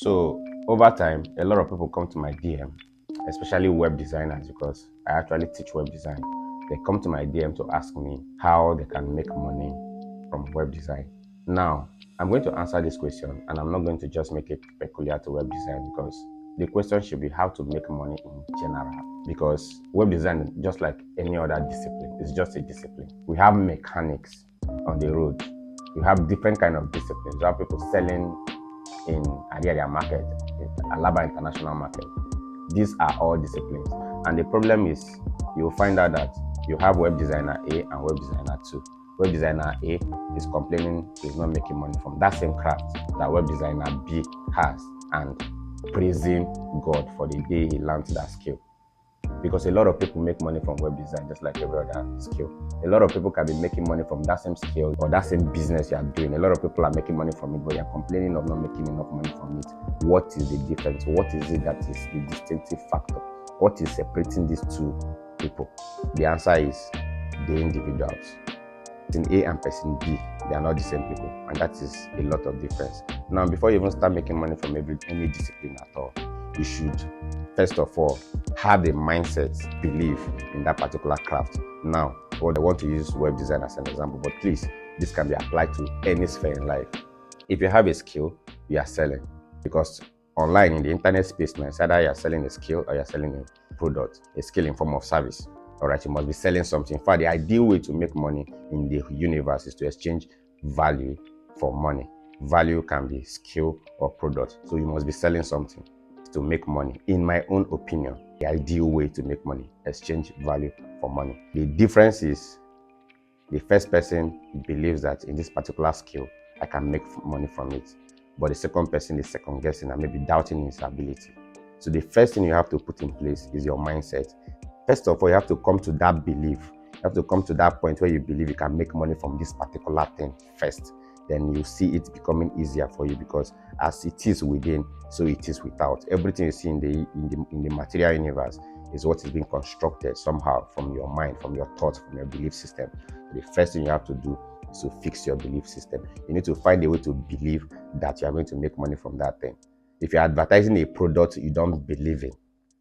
So over time, a lot of people come to my DM, especially web designers, because I actually teach web design. They come to my DM to ask me how they can make money from web design. Now, I'm going to answer this question, and I'm not going to just make it peculiar to web design, because the question should be how to make money in general. Because web design, just like any other discipline, is just a discipline. We have mechanics on the road. We have different kind of disciplines. We have people selling in Area market, Alaba International Market. These are all disciplines. And the problem is, you'll find out that you have web designer A and web designer 2. Web designer A is complaining he's not making money from that same craft that web designer B has, and praising God for the day he learned that skill. Because a lot of people make money from web design just like every other skill. A lot of people can be making money from that same skill or that same business you are doing. A lot of people are making money from it, but you're complaining of not making enough money from it. What is the difference? What is it that is the distinctive factor? What is separating these two people? The answer is the individuals. Person A and person B, they are not the same people, and that is a lot of difference. Now, before you even start making money from any discipline at all, you should first of all have a mindset, belief in that particular craft. Now, I want to use web design as an example, but please, this can be applied to any sphere in life. If you have a skill, you are selling, because online in the internet space now, it's either you're selling a skill or you're selling a product, a skill in form of service. All right, you must be selling something. In fact, the ideal way to make money in the universe is to exchange value for money. Value can be skill or product. So you must be selling something to make money. In my own opinion, the ideal way to make money, exchange value for money. The difference is the first person believes that in this particular skill, I can make money from it. But the second person is second guessing and maybe doubting his ability. So the first thing you have to put in place is your mindset. First of all, you have to come to that belief. You have to come to that point where you believe you can make money from this particular thing first. Then you see it becoming easier for you, because as it is within, so it is without. Everything you see in the material universe is what is being constructed somehow from your mind, from your thoughts, from your belief system. The first thing you have to do is to fix your belief system. You need to find a way to believe that you are going to make money from that thing. If you're advertising a product you don't believe in,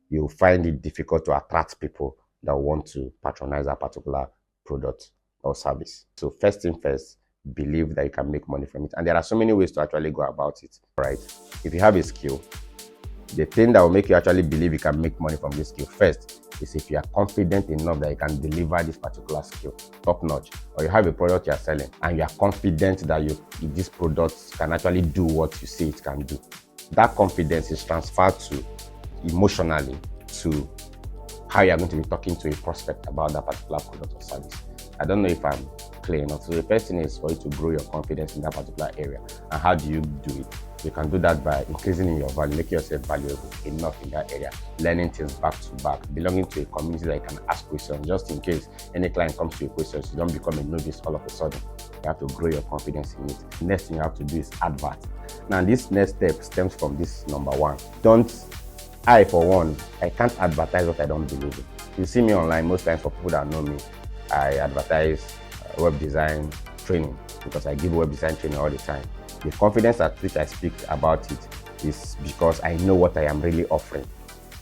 you'll find it difficult to attract people that want to patronize a particular product or service. So first thing first, believe that you can make money from it. And there are so many ways to actually go about it, right? If you have a skill, the thing that will make you actually believe you can make money from this skill first is if you are confident enough that you can deliver this particular skill top notch, or you have a product you are selling and you are confident that this product can actually do what you say it can do. That confidence is transferred to emotionally to how you are going to be talking to a prospect about that particular product or service. I don't know if I'm clear enough. So the first thing is for you to grow your confidence in that particular area. And how do you do it? You can do that by increasing in your value, making yourself valuable enough in that area, learning things back to back, belonging to a community that you can ask questions, just in case any client comes to you questions, you don't become a novice all of a sudden. You have to grow your confidence in it. Next thing you have to do is advert. Now this next step stems from this number one. I, for one, I can't advertise what I don't believe in. You see me online, most times for people that know me, I advertise web design training, because I give web design training all the time. The confidence at which I speak about it is because I know what I am really offering.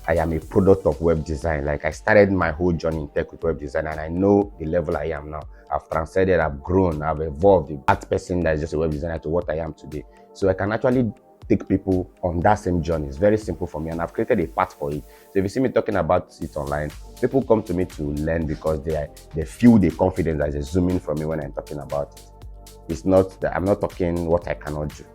I am a product of web design. Like, I started my whole journey in tech with web design, and I know the level I am now. I've transcended, I've grown, I've evolved. That person that is just a web designer to what I am today. So I can actually take people on that same journey. It's very simple for me, and I've created a path for it. So if you see me talking about it online, people come to me to learn because they feel the confidence that is zooming from me when I'm talking about it. It's not that I'm not talking what I cannot do.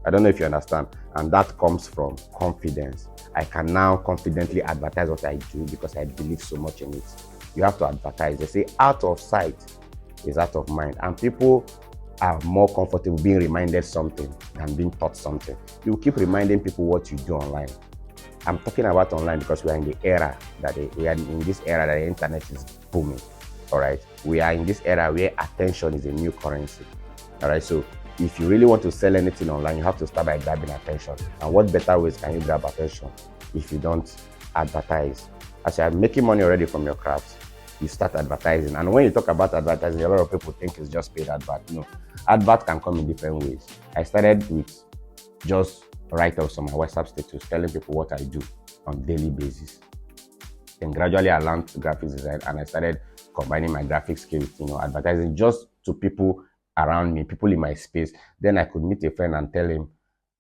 I don't know if you understand. And that comes from confidence. I can now confidently advertise what I do because I believe so much in it. You have to advertise. They say out of sight is out of mind. And people are more comfortable being reminded something than being taught something. You keep reminding people what you do online. I'm talking about online because we are in the era that the internet is booming. All right, we are in this era where attention is a new currency. All right, so if you really want to sell anything online, you have to start by grabbing attention. And what better ways can you grab attention if you don't advertise? As you are making money already from your craft, you start advertising. And when you talk about advertising, a lot of people think it's just paid advert. No, advert can come in different ways. I started with just write-ups on my WhatsApp status telling people what I do on daily basis. Then gradually I learned graphics design and I started combining my graphic skills, advertising just to people around me, people in my space. Then I could meet a friend and tell him,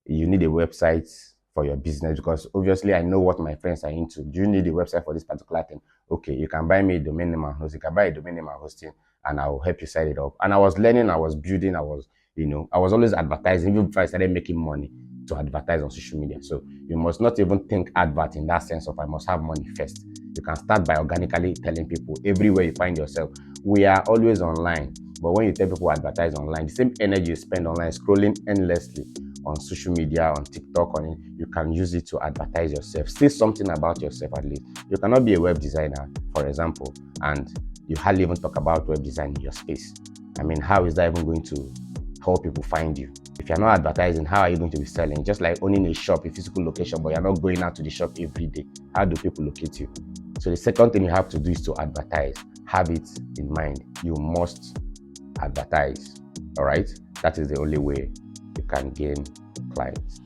you need a website for your business, because obviously I know what my friends are into. Do you need a website for this particular thing? Okay, you can buy me a domain name and hosting. You can buy a domain name and hosting, and I will help you set it up. And I was learning, I was building, I was always advertising even before I started making money to advertise on social media. So you must not even think advert in that sense of I must have money first. You can start by organically telling people everywhere you find yourself. We are always online, but when you tell people advertise online, the same energy you spend online scrolling endlessly on social media, on TikTok, you can use it to advertise yourself. Say something about yourself at least. You cannot be a web designer, for example, and you hardly even talk about web design in your space. I mean, how is that even going to help people find you? If you're not advertising, how are you going to be selling? Just like owning a shop, a physical location, but you're not going out to the shop every day. How do people locate you? So the second thing you have to do is to advertise. Have it in mind. You must advertise. All right? That is the only way you can gain clients.